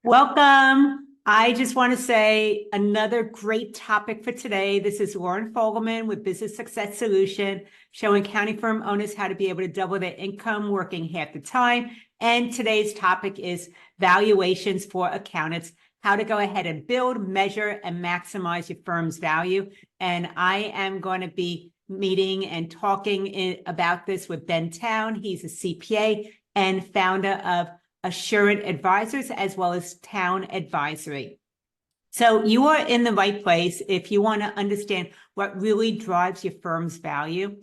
Welcome. I just want to say another great topic for today. This is Loren Fogelman with Business Success Solution, showing accounting firm owners how to be able to double their income working half the time. And today's topic is valuations for accountants, how to go ahead and build, measure, and maximize your firm's value. And I am going to be meeting and talking about this with Ben Towne. He's a CPA and founder of Assurant Advisors, as well as Towne Advisory. So you are in the right place if you want to understand what really drives your firm's value.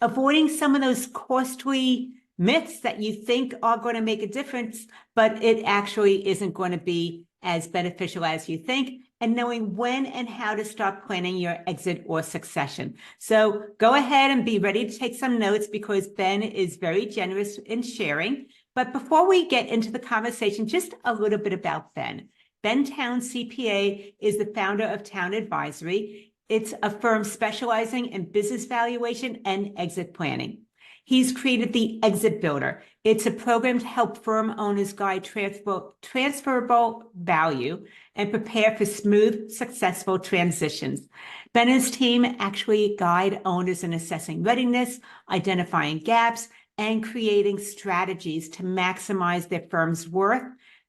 Avoiding some of those costly myths that you think are going to make a difference, but it actually isn't going to be as beneficial as you think, and knowing when and how to start planning your exit or succession. So go ahead and be ready to take some notes because Ben is very generous in sharing. But before we get into the conversation, just a little bit about Ben. Ben Towne, CPA, is the founder of Towne Advisory. It's a firm specializing in business valuation and exit planning. He's created the Exit Builder. It's a program to help firm owners guide transferable value and prepare for smooth, successful transitions. Ben and his team actually guide owners in assessing readiness, identifying gaps, and creating strategies to maximize their firm's worth.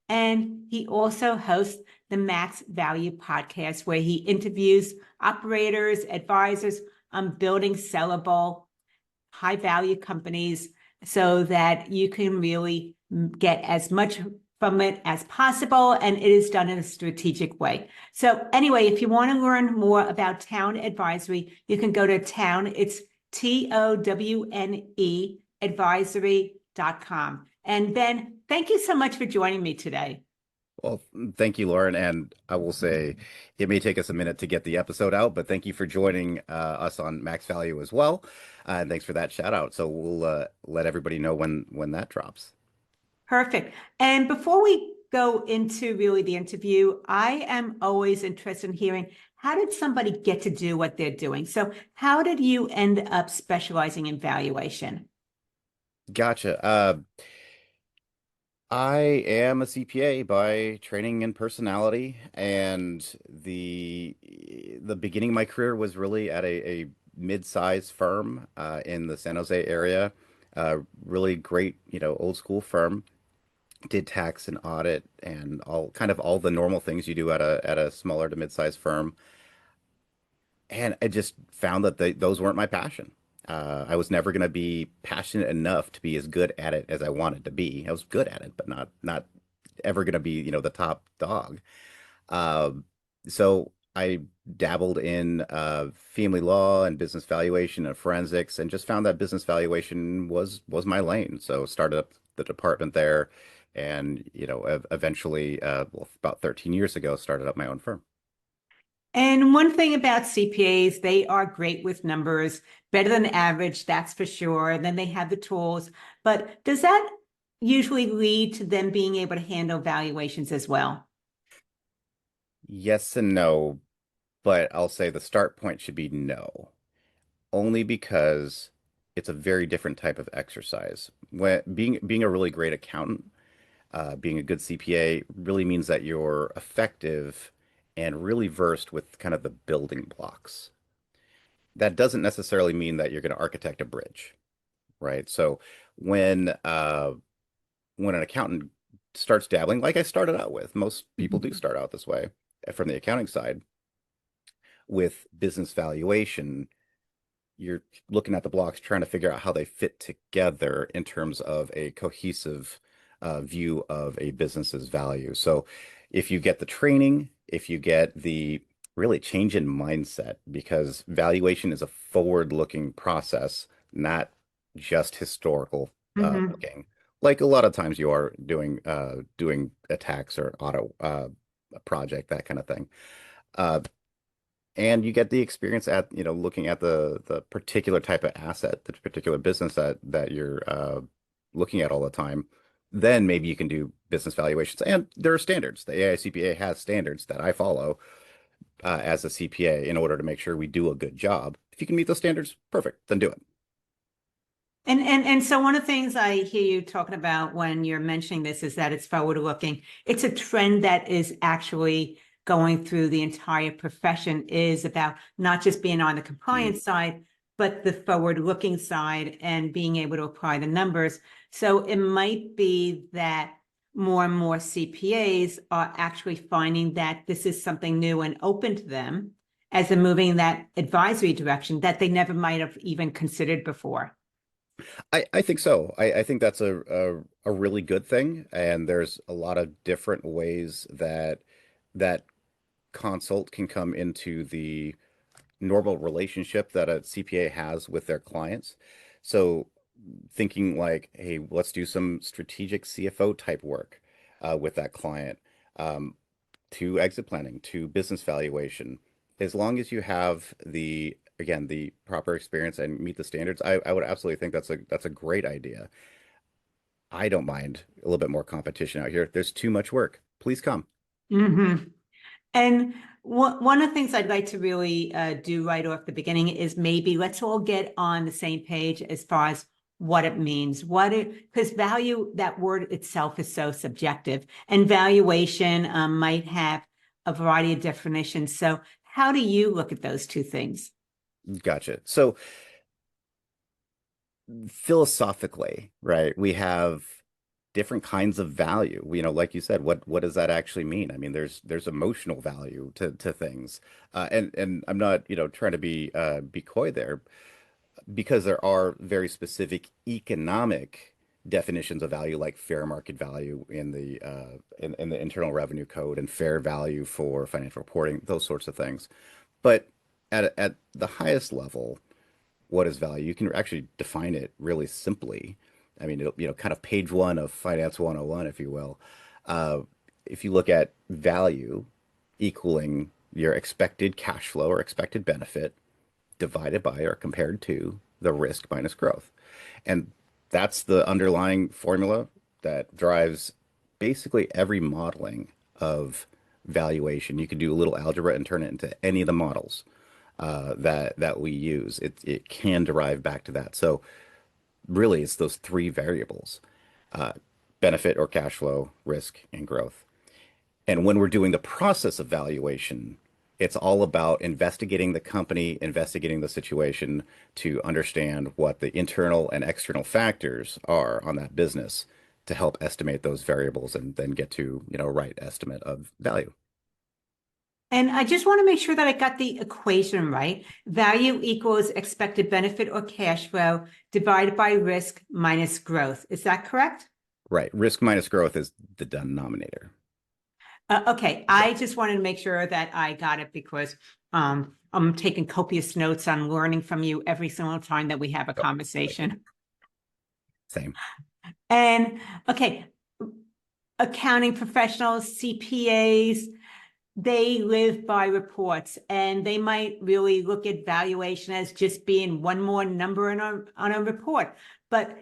And he also hosts the Max Value podcast, where he interviews operators, advisors on building sellable, high-value companies so that you can really get as much from it as possible, and it is done in a strategic way. So anyway, if you want to learn more about Towne Advisory, you can go to Towne. It's TOWNE advisory.com. And Ben, thank you so much for joining me today. Well, thank you, Lauren. And I will say it may take us a minute to get the episode out, but thank you for joining us on Max Value as well. And thanks for that shout out. So we'll let everybody know when that drops. Perfect. And before we go into really the interview, I am always interested in hearing, how did somebody get to do what they're doing? So how did you end up specializing in valuation? Gotcha. I am a CPA by training and personality, and the beginning of my career was really at a mid-sized firm in the San Jose area. Really great, old school firm. Did tax and audit and all the normal things you do at a smaller to mid-sized firm. And I just found that those weren't my passion. I was never going to be passionate enough to be as good at it as I wanted to be. I was good at it, but not ever going to be, the top dog. So I dabbled in family law and business valuation and forensics, and just found that business valuation was my lane. So started up the department there, and eventually, well, about 13 years ago, started up my own firm. And one thing about CPAs, they are great with numbers, better than average, that's for sure. And then they have the tools. But does that usually lead to them being able to handle valuations as well? Yes and no, but I'll say the start point should be no, only because it's a very different type of exercise. When being a really great accountant, being a good CPA really means that you're effective and really versed with kind of the building blocks. That doesn't necessarily mean that you're going to architect a bridge, right? So when uh, when an accountant starts dabbling, like I started out with, most people do Mhm. start out this way from the accounting side with business valuation. You're looking at the blocks, trying to figure out how they fit together in terms of a cohesive view of a business's value. So if you get the training, if you get the really change in mindset, because valuation is a forward-looking process, not just historical Mhm. looking. Like a lot of times you are doing a tax or auto a project, that kind of thing. Uh, and you get the experience at looking at the particular type of asset, the particular business that you're looking at all the time. Then maybe you can do business valuations, and there are standards. The AICPA has standards that I follow as a CPA in order to make sure we do a good job. If you can meet those standards, perfect, then do it. And so one of the things I hear you talking about when you're mentioning this is that it's forward looking. It's a trend that is actually going through the entire profession, is about not just being on the Mm. compliance side, but the forward looking side and being able to apply the numbers. So it might be that more and more CPAs are actually finding that this is something new and open to them as they're moving in that advisory direction that they never might have even considered before. I think so. I think that's a really good thing, and there's a lot of different ways that that consult can come into the normal relationship that a CPA has with their clients. So thinking like, hey, let's do some strategic CFO type work with that client, um, to exit planning, to business valuation. As long as you have again, the proper experience and meet the standards, I would absolutely think that's a great idea. I don't mind a little bit more competition out here. There's too much work. Please come. Mhm. And one of the things I'd like to really do right off the beginning is maybe let's all get on the same page as far as what it means. Because value, that word itself is so subjective, and valuation might have a variety of definitions. So, how do you look at those two things? Gotcha. So philosophically, right, we have different kinds of value. Like you said, what does that actually mean? I mean, there's emotional value to things. And I'm not, trying to be coy there, because there are very specific economic definitions of value, like fair market value in in the Internal Revenue Code, and fair value for financial reporting, those sorts of things. But at the highest level, what is value? You can actually define it really simply. I mean, kind of page one of Finance 101, if you will. Uh, if you look at value equaling your expected cash flow or expected benefit divided by or compared to the risk minus growth. And that's the underlying formula that drives basically every modeling of valuation. You could do a little algebra and turn it into any of the models that we use. It can derive back to that. So really, it's those three variables: uh, benefit or cash flow, risk, and growth. And when we're doing the process of valuation, it's all about investigating the company, investigating the situation to understand what the internal and external factors are on that business to help estimate those variables and then get to, right estimate of value. And I just want to make sure that I got the equation right. Value equals expected benefit or cash flow divided by risk minus growth. Is that correct? Right. Risk minus growth is the denominator. Okay, I just wanted to make sure that I got it because I'm taking copious notes on learning from you every single time that we have a Oh, thank you. conversation. Same. And okay, accounting professionals, CPAs, they live by reports, and they might really look at valuation as just being one more number on a report. But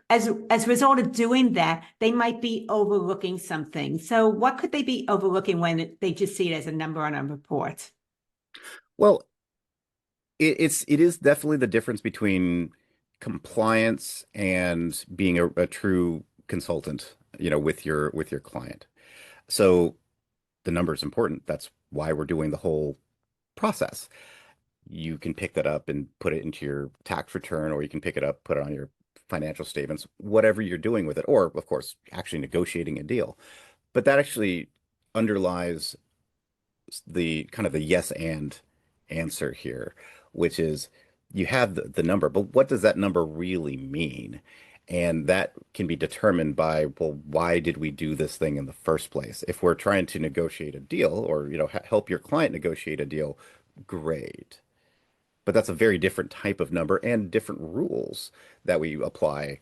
as a result of doing that, they might be overlooking something. So what could they be overlooking when they just see it as a number on a report? Well, it is definitely the difference between compliance and being a true consultant, with your client. So the number is important. That's why we're doing the whole process. You can pick that up and put it into your tax return, or you can pick it up, put it on your financial statements, whatever you're doing with it, or of course, actually negotiating a deal. But that actually underlies the kind of the yes and answer here, which is you have the number, but what does that number really mean? And that can be determined by, well, why did we do this thing in the first place? If we're trying to negotiate a deal, or, help your client negotiate a deal, great. But that's a very different type of number and different rules that we apply,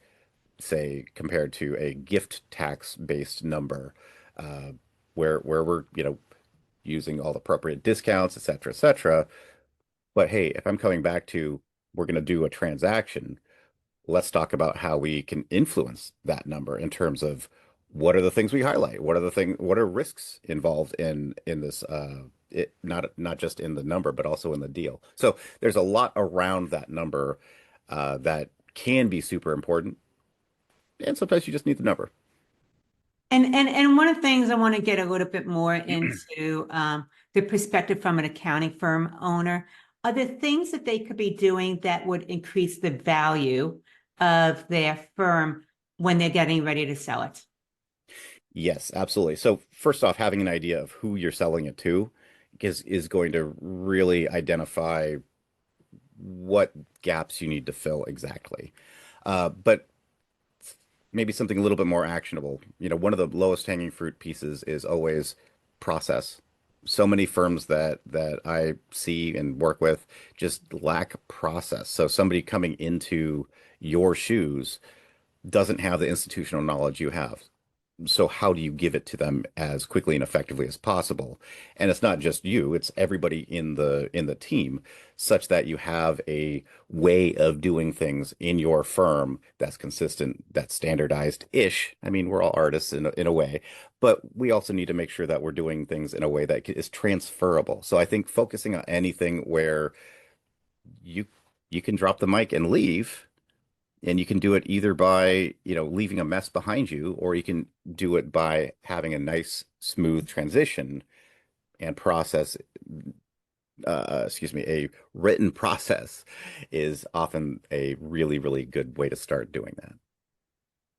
say, compared to a gift tax based number, uh, where we're, using all the appropriate discounts, et cetera, et cetera. But hey, if I'm coming back to, we're going to do a transaction, let's talk about how we can influence that number in terms of what are the things we highlight? What are risks involved in this, not just in the number, but also in the deal. So there's a lot around that number that can be super important. And sometimes you just need the number. And one of the things I want to get a little bit more into the perspective from an accounting firm owner. Are there things that they could be doing that would increase the value of their firm when they're getting ready to sell it? Yes, absolutely. So first off, having an idea of who you're selling it to is going to really identify what gaps you need to fill exactly. But maybe something a little bit more actionable. One of the lowest hanging fruit pieces is always process. So many firms that I see and work with just lack process. So somebody coming into your shoes doesn't have the institutional knowledge you have. So how do you give it to them as quickly and effectively as possible? And it's not just you, it's everybody in the team, such that you have a way of doing things in your firm that's consistent, that's standardized-ish. I mean, we're all artists in a way, but we also need to make sure that we're doing things in a way that is transferable. So I think focusing on anything where you you can drop the mic and leave, and you can do it either by, leaving a mess behind you, or you can do it by having a nice, smooth transition and process. Excuse me, a written process is often a really, really good way to start doing that.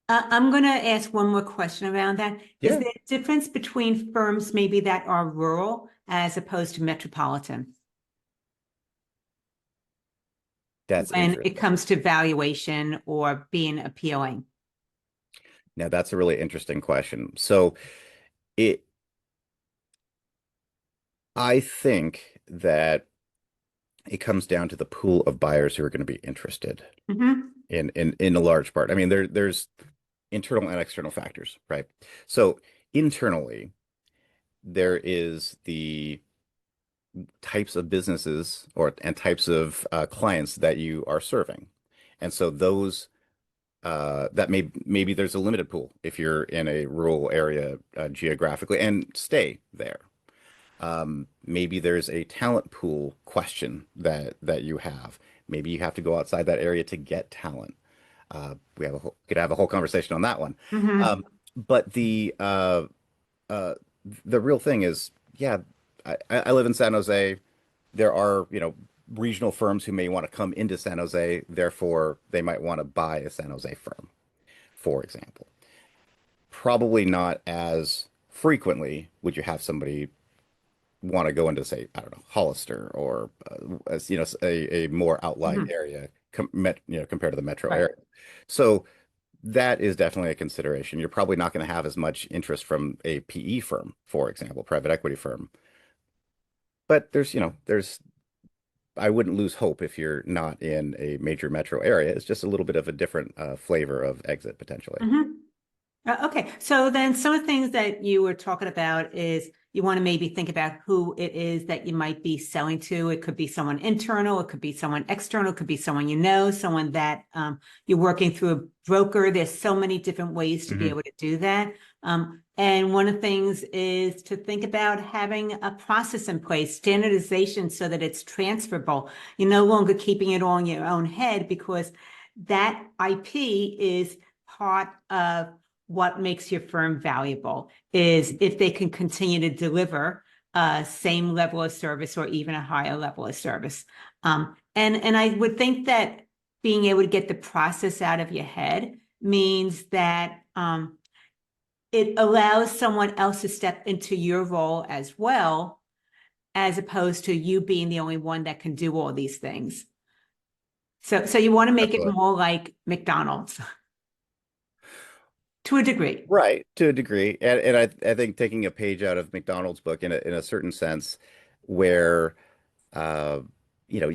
I'm going to ask one more question around that. Is Yeah, there a difference between firms maybe that are rural as opposed to metropolitan that's when it interesting. comes to valuation or being appealing? Now, that's a really interesting question. So it, I think that it comes down to the pool of buyers who are going to be interested Hmm. in a large part. I mean, there's internal and external factors, right? So internally, there is the types of businesses or and types of clients that you are serving. And so those that maybe there's a limited pool if you're in a rural area geographically and stay there. Maybe there's a talent pool question that you have. Maybe you have to go outside that area to get talent. Could have a whole conversation on that one. Hmm. But uh, the real thing is, yeah, I live in San Jose. There are, regional firms who may want to come into San Jose. Therefore, they might want to buy a San Jose firm, for example. Probably not as frequently would you have somebody want to go into, say, I don't know, Hollister or as a more outlying Hmm. area compared to the metro Right. area. So that is definitely a consideration. You're probably not going to have as much interest from a PE firm, for example, private equity firm. But there's I wouldn't lose hope if you're not in a major metro area. It's just a little bit of a different flavor of exit potentially. Hmm. Okay, so then some of the things that you were talking about is you want to maybe think about who it is that you might be selling to. It could be someone internal, it could be someone external, it could be someone you know, someone that you're working through a broker. There's so many different ways to be Hmm. able to do that. And one of the things is to think about having a process in place, standardization so that it's transferable. You're no longer keeping it all in your own head because that IP is part of what makes your firm valuable is if they can continue to deliver same level of service or even a higher level of service. And I would think that being able to get the process out of your head means that it allows someone else to step into your role as well, as opposed to you being the only one that can do all these things. So you want to make it Absolutely. more like McDonald's to a degree. Right, to a degree. And I think taking a page out of McDonald's book in a certain sense where uh, you know,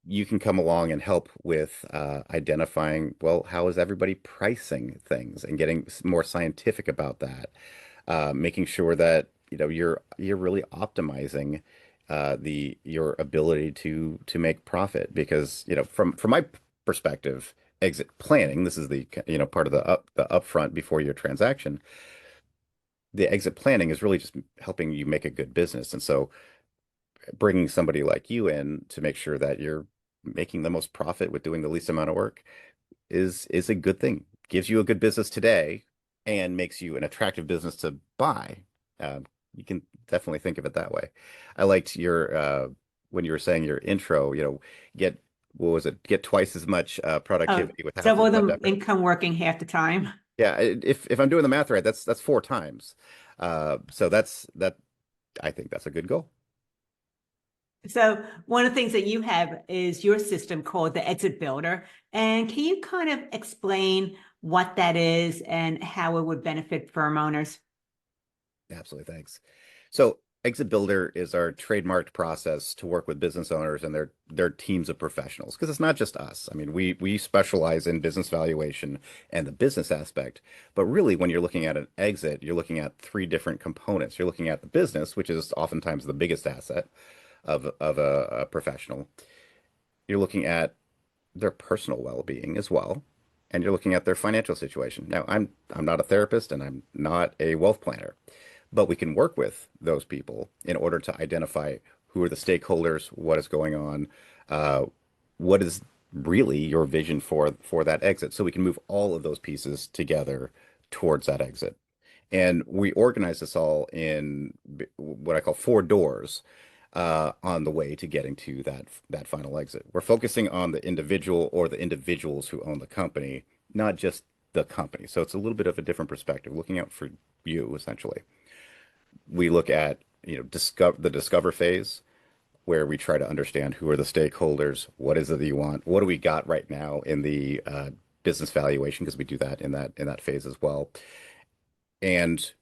you can come along and help with identifying, well, how is everybody pricing things and getting more scientific about that, making sure that, you're really optimizing the your ability to make profit because, from my perspective, exit planning, this is the, part of the upfront before your transaction. The exit planning is really just helping you make a good business. And so bringing somebody like you in to make sure that you're making the most profit with doing the least amount of work is a good thing. Gives you a good business today and makes you an attractive business to buy. Uh, you can definitely think of it that way. I liked your when you were saying your intro, get what was it? Get twice as much Oh, productivity with half as double much the effort. income working half the time. Yeah, if I'm doing the math right, that's four times. So that I think that's a good goal. So one of the things that you have is your system called the Exit Builder. And can you kind of explain what that is and how it would benefit firm owners? Absolutely, thanks. So Exit Builder is our trademarked process to work with business owners and their teams of professionals because it's not just us. I mean, we specialize in business valuation and the business aspect, but really when you're looking at an exit, you're looking at three different components. You're looking at the business, which is oftentimes the biggest asset of a professional. You're looking at their personal well-being as well, and you're looking at their financial situation. Now, I'm not a therapist and I'm not a wealth planner, but we can work with those people in order to identify who are the stakeholders, what is going on, uh, what is really your vision for that exit, so we can move all of those pieces together towards that exit. And we organize this all in what I call four doors on the way to getting to that final exit. We're focusing on the individual or the individuals who own the company, not just the company. So it's a little bit of a different perspective, looking out for you essentially. We look at the discover phase where we try to understand who are the stakeholders, what is it that you want, what do we got right now in the business valuation, because we do that in that phase as well, and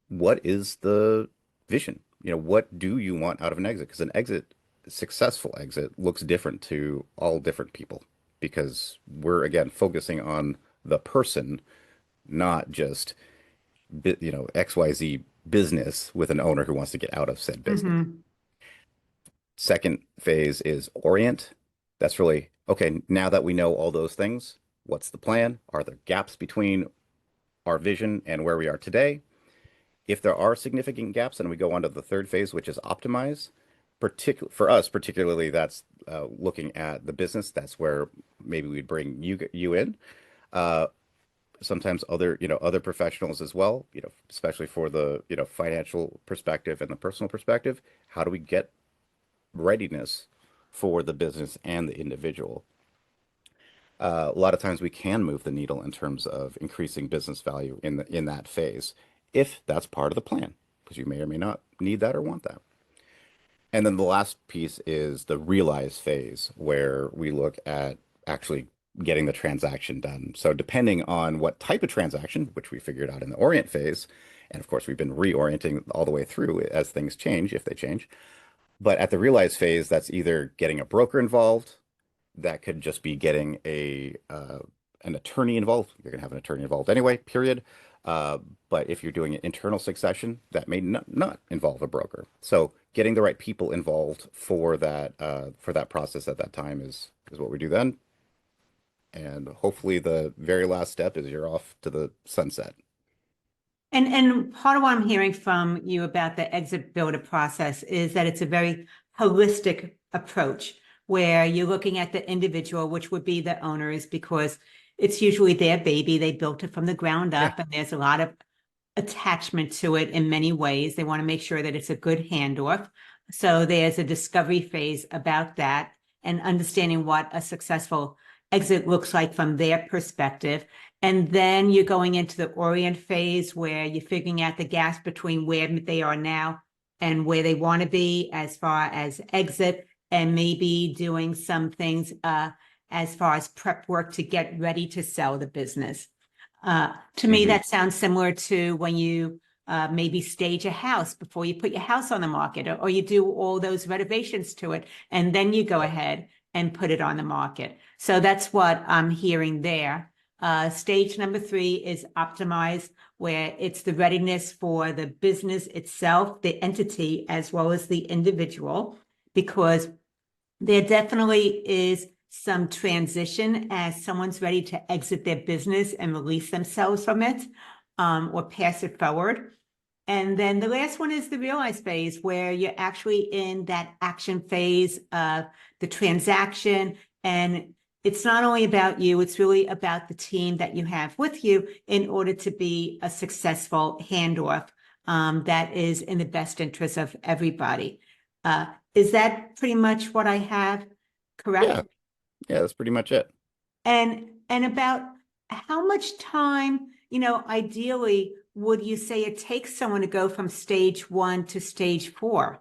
what is the vision? What do you want out of an exit? Because an exit, successful exit, looks different to all different people because we're again focusing on the person, not just XYZ business with an owner who wants to get out of said business. Hmm. Second phase is orient. That's really okay. Now that we know all those things, what's the plan? Are there gaps between our vision and where we are today? If there are significant gaps, then we go on to the third phase, which is optimize. For us, particularly, that's looking at the business. That's where maybe we'd bring you in. Uh, Sometimes other professionals as well, especially for the, financial perspective and the personal perspective. How do we get readiness for the business and the individual? A lot of times we can move the needle in terms of increasing business value in that phase, if that's part of the plan, because you may or may not need that or want that. And then the last piece is the realize phase, where we look at actually getting the transaction done. So depending on what type of transaction, which we figured out in the orient phase, and of course we've been reorienting all the way through as things change, if they change. But at the realize phase, that's either getting a broker involved, that could just be getting an attorney involved. You're gonna have an attorney involved anyway, period. Uh, but if you're doing an internal succession, that may not involve a broker. So getting the right people involved for that process at that time is what we do then. And hopefully the very last step is you're off to the sunset. And part of what I'm hearing from you about the exit builder process is that it's a very holistic approach where you're looking at the individual, which would be the owners, because it's usually their baby. They built it from the ground Yeah. up, and there's a lot of attachment to it in many ways. They want to make sure that it's a good handoff. So there's a discovery phase about that and understanding what a successful exit looks like from their perspective. And then you're going into the orient phase where you're figuring out the gaps between where they are now and where they want to be as far as exit, and maybe doing some things as far as prep work to get ready to sell the business. To me, Hmm. that sounds similar to when you maybe stage a house before you put your house on the market, or you do all those renovations to it, and then you go Yep. ahead and put it on the market. So that's what I'm hearing there. Stage number 3 is optimize, where it's the readiness for the business itself, the entity, as well as the individual, because there definitely is some transition as someone's ready to exit their business and release themselves from it, or pass it forward. And then the last one is the realize phase, where you're actually in that action phase of the transaction, and it's not only about you, it's really about the team that you have with you in order to be a successful handoff that is in the best interest of everybody. Is that pretty much what I have correct? Yeah, yeah, that's pretty much it. And about how much time, ideally, would you say it takes someone to go from stage one to stage four?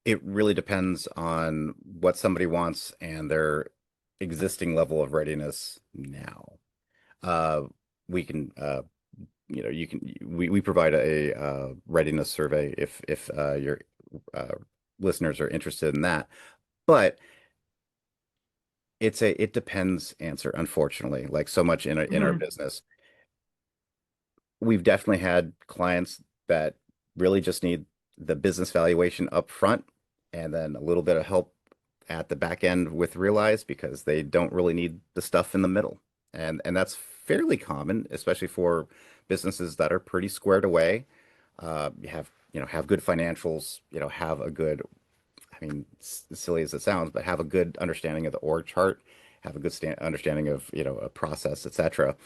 It really depends on what somebody wants and their existing level of readiness now. Uh, we can, we provide a readiness survey if your uh, listeners are interested in that. But it depends answer, unfortunately, like so much in our Mhm. business. We've definitely had clients that really just need the business valuation up front and then a little bit of help at the back end with Realize because they don't really need the stuff in the middle. And that's fairly common, especially for businesses that are pretty squared away. You have good financials, have a good, I mean, silly as it sounds, but have a good understanding of the org chart, have a good understanding of, a process, etc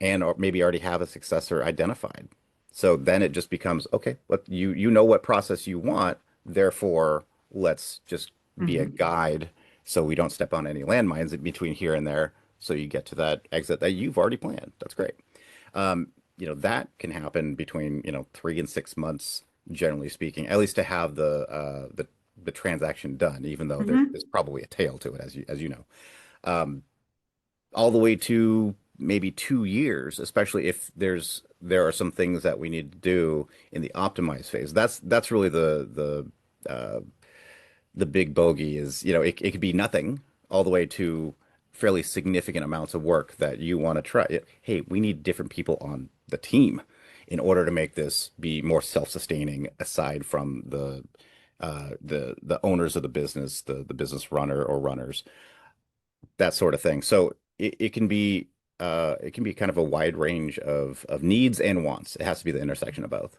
and or maybe already have a successor identified. So then it just becomes, okay, you know what process you want, therefore let's just be a Mhm. guide so we don't step on any landmines in between here and there so you get to that exit that you've already planned. That's great. That can happen between, 3 and 6 months, generally speaking, at least to have the transaction done, even though there's Mhm. probably a tail to it, as you know. Um, all the way to maybe 2 years, especially if there are some things that we need to do in the optimize phase. That's really the big bogey is, it could be nothing all the way to fairly significant amounts of work that you want to try. Hey, we need different people on the team in order to make this be more self-sustaining aside from the owners of the business, the business runner or runners, that sort of thing. So it can be kind of a wide range of needs and wants. It has to be the intersection of both.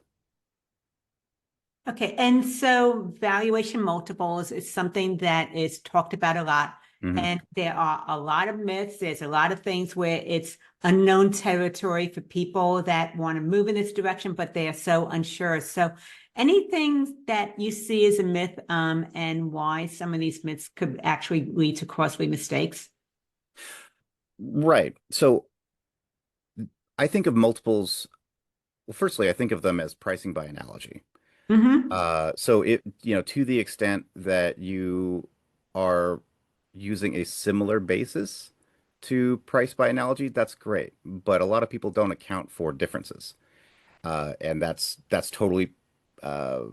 Okay, and so valuation multiples is something that is talked about a lot. Hmm. And there are a lot of myths. There's a lot of things where it's unknown territory for people that want to move in this direction, but they are so unsure. So anything that you see as a myth, and why some of these myths could actually lead to costly mistakes? Right. So I think of multiples. Well, firstly, I think of them as pricing by analogy. Mm-hmm. So to the extent that you are using a similar basis to price by analogy, that's great. But a lot of people don't account for differences. And that's totally uh,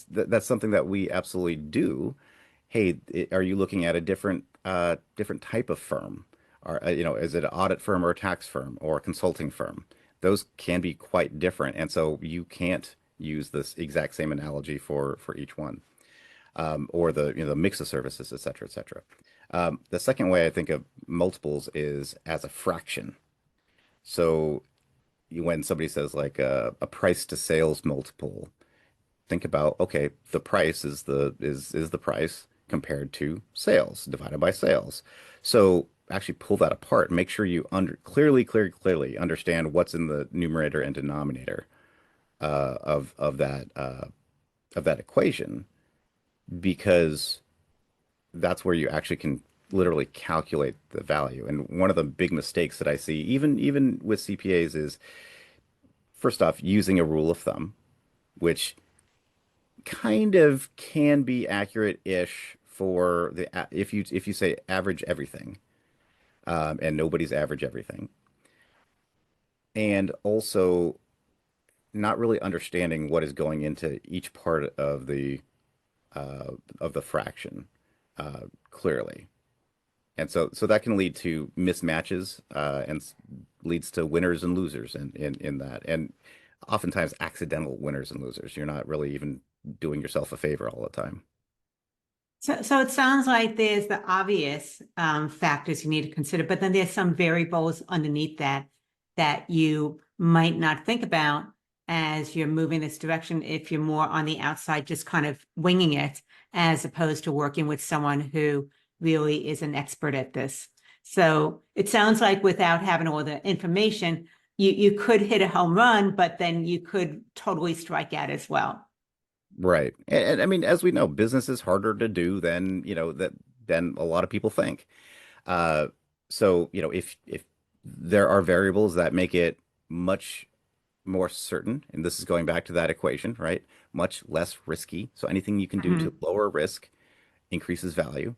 that's something that we absolutely do. Hey, are you looking at a different type of firm? Or is it an audit firm or a tax firm or a consulting firm? Those can be quite different, and so you can't use this exact same analogy for each one, or the mix of services, et cetera, et cetera. The second way I think of multiples is as a fraction. So when somebody says like a price to sales multiple, think about, okay, the price is the price compared to sales divided by sales. So actually pull that apart. Make sure you clearly understand what's in the numerator and denominator of that equation, because that's where you actually can literally calculate the value. And one of the big mistakes that I see, even with CPAs, is first off using a rule of thumb, which kind of can be accurate-ish for if you say average everything, and nobody's average everything, and also not really understanding what is going into each part uh, of the fraction clearly, and so that can lead to mismatches and leads to winners and losers in that, and oftentimes accidental winners and losers. You're not really even doing yourself a favor all the time. So it sounds like there's the obvious factors you need to consider, but then there's some variables underneath that you might not think about as you're moving this direction if you're more on the outside, just kind of winging it, as opposed to working with someone who really is an expert at this. So it sounds like without having all the information, you could hit a home run, but then you could totally strike out as well. Right. And I mean, as we know, business is harder to do than, than a lot of people think. Uh, so, if there are variables that make it much more certain, and this is going back to that equation, right? Much less risky. So anything you can do to Mhm. lower risk increases value.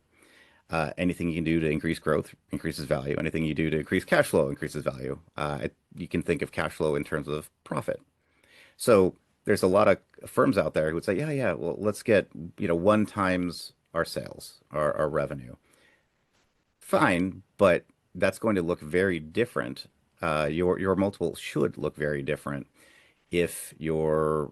Anything you can do to increase growth increases value. Anything you do to increase cash flow increases value. You can think of cash flow in terms of profit. So there's a lot of firms out there who would say, yeah, yeah, well, let's get, one times our sales, our revenue. Fine, but that's going to look very different. Your multiple should look very different if your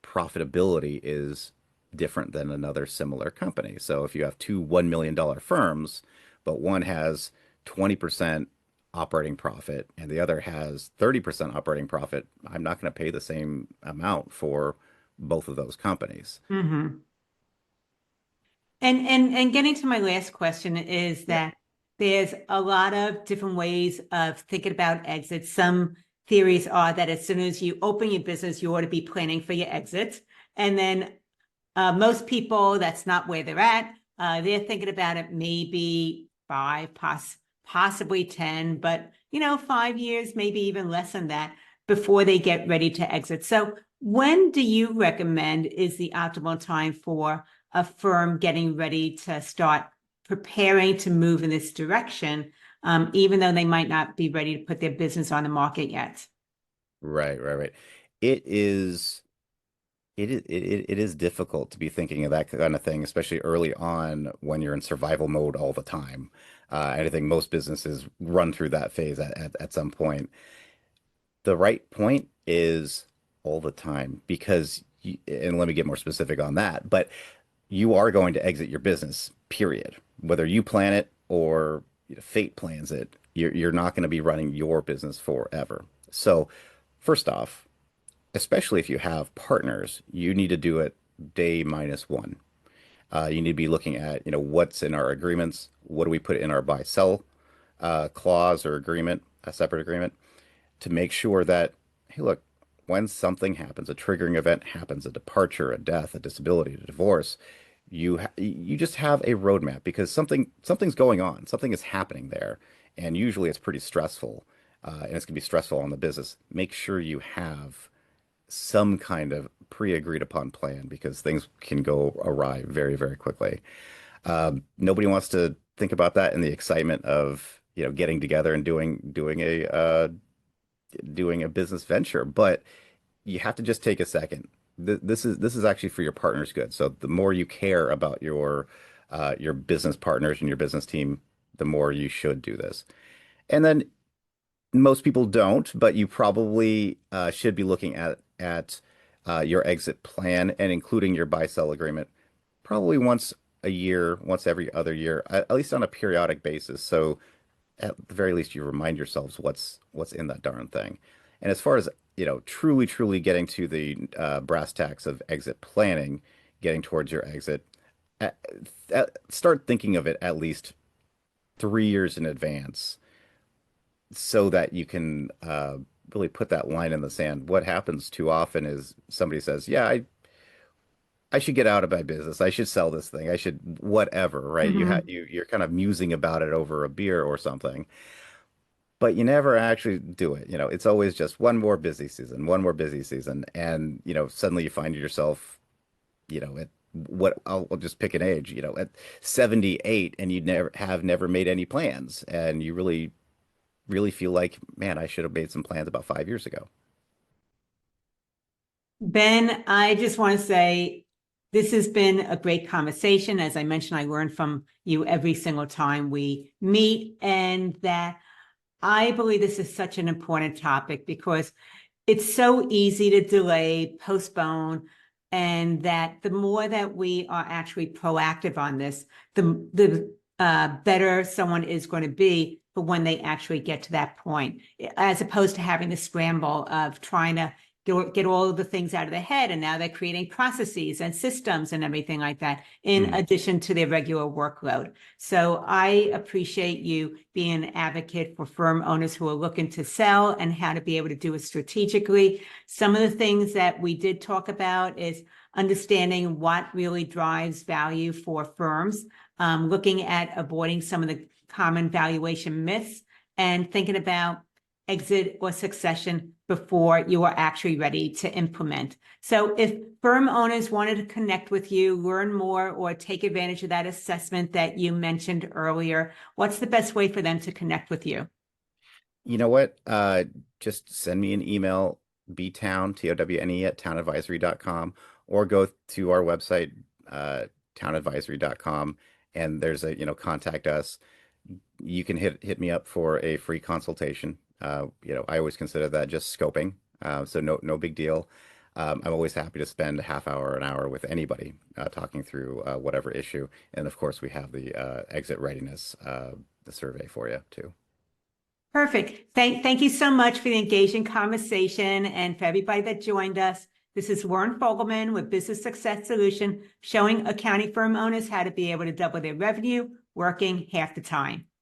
profitability is different than another similar company. So if you have two $1 million firms, but one has 20% operating profit and the other has 30% operating profit, I'm not going to pay the same amount for both of those companies. Mhm. And getting to my last question is Yeah. that there's a lot of different ways of thinking about exits. Some theories are that as soon as you open your business, you ought to be planning for your exit. And then most people, that's not where they're at. They're thinking about it maybe possibly 10, but 5 years, maybe even less than that before they get ready to exit. So when do you recommend is the optimal time for a firm getting ready to start preparing to move in this direction, even though they might not be ready to put their business on the market yet? Right, right, right. It is it is difficult to be thinking of that kind of thing, especially early on when you're in survival mode all the time. And I think most businesses run through that phase at some point. The right point is all the time because, and let me get more specific on that, but you are going to exit your business, period. Whether you plan it or fate plans it, you're not going to be running your business forever. So, first off, especially if you have partners, you need to do it day minus one. You need to be looking at, what's in our agreements, what do we put in our buy sell clause or agreement, a separate agreement, to make sure that, hey, look, when something happens, a triggering event happens, a departure, a death, a disability, a divorce, you just have a roadmap because something's going on, something is happening there, and usually it's pretty stressful, and it's gonna be stressful on the business. Make sure you have some kind of pre-agreed upon plan because things can go awry very, very quickly. Nobody wants to think about that in the excitement of, getting together and doing a business venture, but you have to just take a second. This is actually for your partner's good. So the more you care about your business partners and your business team, the more you should do this. And then most people don't, but you probably should be looking at your exit plan and including your buy-sell agreement probably once a year, once every other year, at least on a periodic basis. So at the very least, you remind yourselves what's in that darn thing. And as far as, truly, truly getting to the brass tacks of exit planning, getting towards your exit, uh, start thinking of it at least 3 years in advance so that you can really put that line in the sand. What happens too often is somebody says, "Yeah, I should get out of my business. I should sell this thing. I should whatever," right? Mhm. You're kind of musing about it over a beer or something, but you never actually do it. It's always just one more busy season, one more busy season, and suddenly you find yourself, at what I'll just pick an age, at 78, and you never made any plans, and you really feel like, man, I should have made some plans about 5 years ago. Ben, I just want to say this has been a great conversation. As I mentioned, I learn from you every single time we meet, and that I believe this is such an important topic because it's so easy to delay, postpone, and that the more that we are actually proactive on this, the better someone is going to be for when they actually get to that point, as opposed to having the scramble of trying to get all of the things out of their head. And now they're creating processes and systems and everything like that, in addition to their regular workload. So I appreciate you being an advocate for firm owners who are looking to sell and how to be able to do it strategically. Some of the things that we did talk about is understanding what really drives value for firms, looking at avoiding some of the common valuation myths, and thinking about exit or succession before you are actually ready to implement. So if firm owners wanted to connect with you, learn more, or take advantage of that assessment that you mentioned earlier, what's the best way for them to connect with you? You know what? Just send me an email, btowne, Towne, at towneadvisory.com, or go to our website, towneadvisory.com, and there's a, contact us. You can hit me up for a free consultation. I always consider that just scoping. So no big deal. I'm always happy to spend a half hour, an hour with anybody talking through whatever issue. And of course, we have the exit readiness, the survey for you too. Perfect. Thank you so much for the engaging conversation, and for everybody that joined us. This is Loren Fogelman with Business Success Solution, showing accounting firm owners how to be able to double their revenue working half the time.